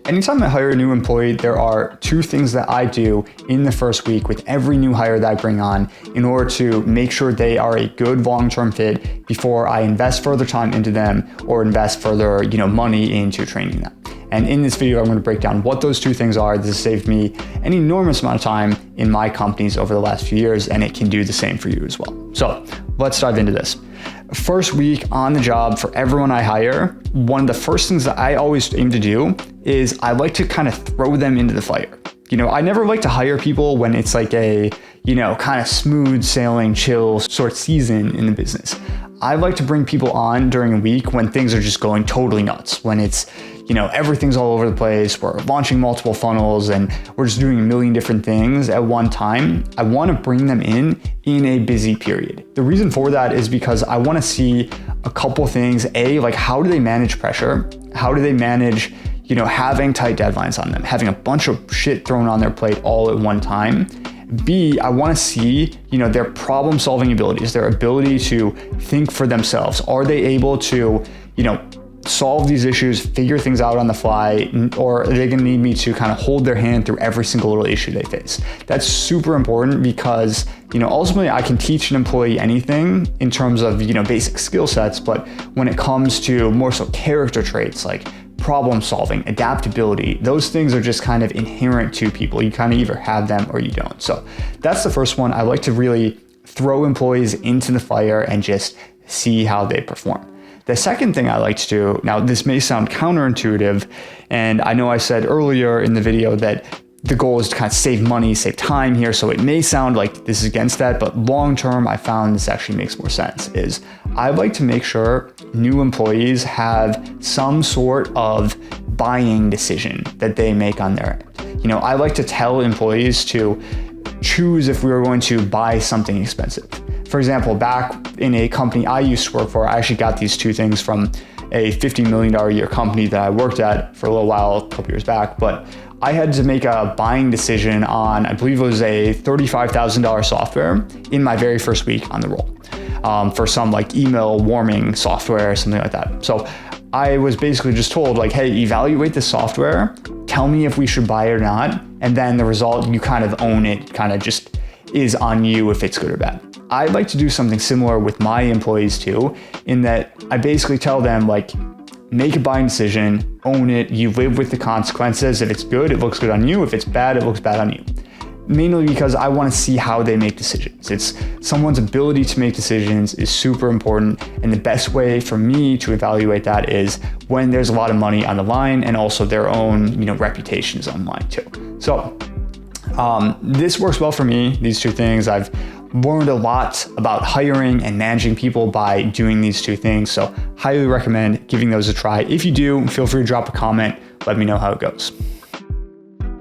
anytime I hire a new employee, there are two things that I do in the first week with every new hire that I bring on in order to make sure they are a good long-term fit before I invest further time into them or invest further, money into training them. And in this video, I'm going to break down what those two things are. This has saved me an enormous amount of time in my companies over the last few years, and it can do the same for you as well. So let's dive into this. First week on the job for everyone I hire, one of the first things that I always aim to do is I like to kind of throw them into the fire. I never like to hire people when it's like a, kind of smooth sailing, chill sort of season in the business. I like to bring people on during a week when things are just going totally nuts, when it's, everything's all over the place, we're launching multiple funnels and we're just doing a million different things at one time. I want to bring them in a busy period. The reason for that is because I want to see a couple things. A, like how do they manage pressure? How do they manage having tight deadlines on them, having a bunch of shit thrown on their plate all at one time? B, I want to see, their problem solving abilities, their ability to think for themselves. Are they able to, solve these issues, figure things out on the fly, or are they going to need me to kind of hold their hand through every single little issue they face? That's super important because, ultimately I can teach an employee anything in terms of, basic skill sets, but when it comes to more so character traits like problem solving, adaptability, those things are just kind of inherent to people. You kind of either have them or you don't. So that's the first one. I like to really throw employees into the fire and just see how they perform. The second thing I like to do, now this may sound counterintuitive, and I know I said earlier in the video that the goal is to kind of save money, save time here, so it may sound like this is against that, but long term I found this actually makes more sense, is I like to make sure new employees have some sort of buying decision that they make on their end. I like to tell employees to choose if we were going to buy something expensive. For example, back in a company I used to work for, I actually got these two things from a $50 million a year company that I worked at for a little while, a couple years back, but I had to make a buying decision on, I believe it was a $35,000 software in my very first week on the role, for some like email warming software or something like that. So I was basically just told like, hey, evaluate the software, tell me if we should buy it or not, and then the result, you kind of own it, kind of just is on you if it's good or bad. I like to do something similar with my employees too, in that I basically tell them like, make a buying decision, own it, you live with the consequences. If it's good, it looks good on you. If it's bad, it looks bad on you. Mainly because I want to see how they make decisions. It's someone's ability to make decisions is super important. And the best way for me to evaluate that is when there's a lot of money on the line and also their own, reputation is on the line too. So this works well for me, these two things. I've learned a lot about hiring and managing people by doing these two things. So highly recommend giving those a try. If you do, feel free to drop a comment. Let me know how it goes.